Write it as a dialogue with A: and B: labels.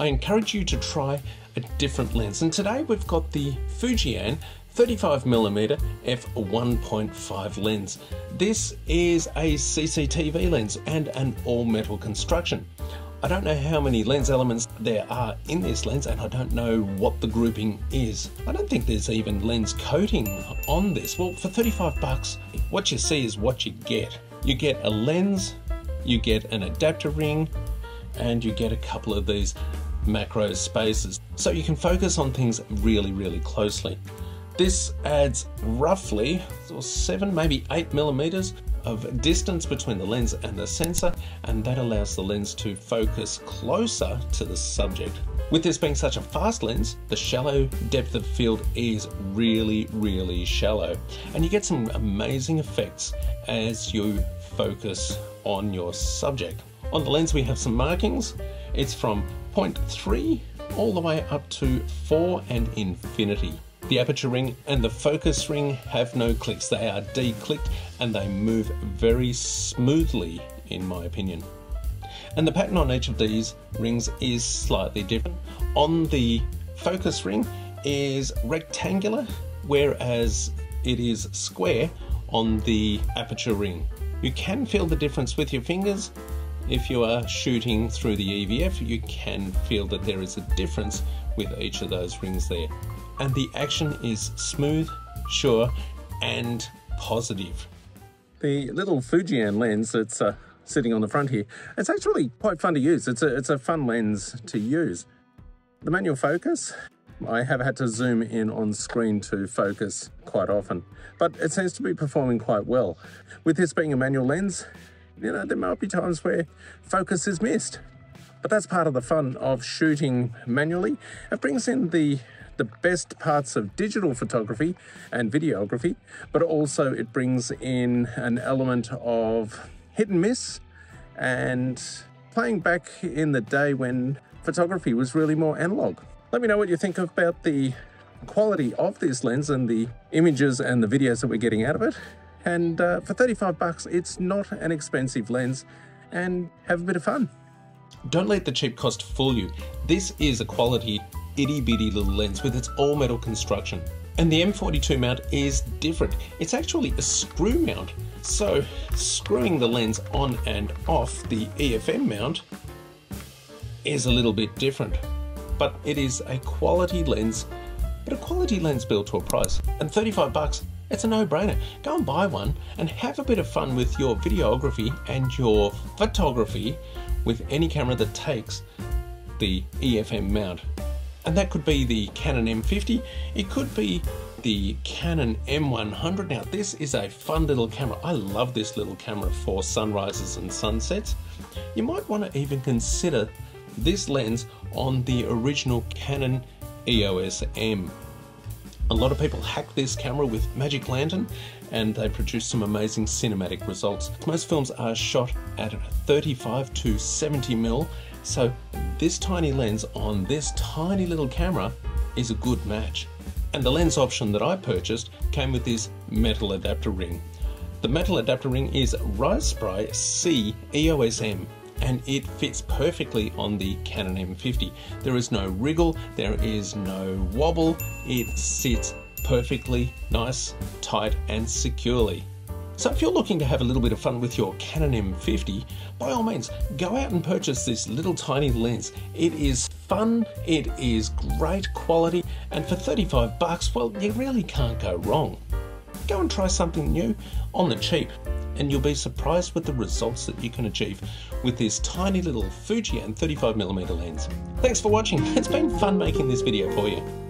A: I encourage you to try a different lens. And today we've got the Fujian 35mm f1.5 lens. This is a CCTV lens and an all-metal construction. I don't know how many lens elements there are in this lens, and I don't know what the grouping is. I don't think there's even lens coating on this. Well, for 35 bucks, what you see is what you get. You get a lens, you get an adapter ring, and you get a couple of these macro spacers. So you can focus on things really, really closely. This adds roughly 7, maybe 8 millimeters of distance between the lens and the sensor, and that allows the lens to focus closer to the subject. With this being such a fast lens, the shallow depth of field is really, really shallow, and you get some amazing effects as you focus on your subject. On the lens we have some markings. It's from 0.3 all the way up to 4 and infinity. The aperture ring and the focus ring have no clicks. They are de-clicked and they move very smoothly, in my opinion. And the pattern on each of these rings is slightly different. On the focus ring is rectangular, whereas it is square on the aperture ring. You can feel the difference with your fingers. If you are shooting through the EVF, you can feel that there is a difference with each of those rings there. And the action is smooth, sure, and positive. The little Fujian lens that's sitting on the front here, it's actually quite fun to use. It's a fun lens to use. The manual focus, I have had to zoom in on screen to focus quite often, but it seems to be performing quite well. With this being a manual lens, there might be times where focus is missed, but that's part of the fun of shooting manually. It brings in the best parts of digital photography and videography, but also it brings in an element of hit and miss and playing back in the day when photography was really more analog. Let me know what you think about the quality of this lens and the images and the videos that we're getting out of it. And for 35 bucks, it's not an expensive lens, and have a bit of fun. Don't let the cheap cost fool you. This is a quality itty-bitty little lens with its all-metal construction. And the M42 mount is different. It's actually a screw mount. So screwing the lens on and off the EFM mount is a little bit different. But it is a quality lens, but a quality lens built to a price. And 35 bucks, it's a no-brainer. Go and buy one and have a bit of fun with your videography and your photography with any camera that takes the EFM mount. And that could be the Canon M50, it could be the Canon M100. Now this is a fun little camera. I love this little camera for sunrises and sunsets. You might want to even consider this lens on the original Canon EOS M. A lot of people hack this camera with Magic Lantern and they produce some amazing cinematic results. Most films are shot at 35 to 70mm, so this tiny lens on this tiny little camera is a good match. And the lens option that I purchased came with this metal adapter ring. The metal adapter ring is Raspberry C EOS M, and it fits perfectly on the Canon M50. There is no wriggle, there is no wobble, it sits perfectly nice, tight and securely. So if you're looking to have a little bit of fun with your Canon M50, by all means, go out and purchase this little tiny lens. It is fun, it is great quality, and for 35 bucks, well, you really can't go wrong. Go and try something new on the cheap, and you'll be surprised with the results that you can achieve with this tiny little Fujian 35mm lens. Thanks for watching. It's been fun making this video for you.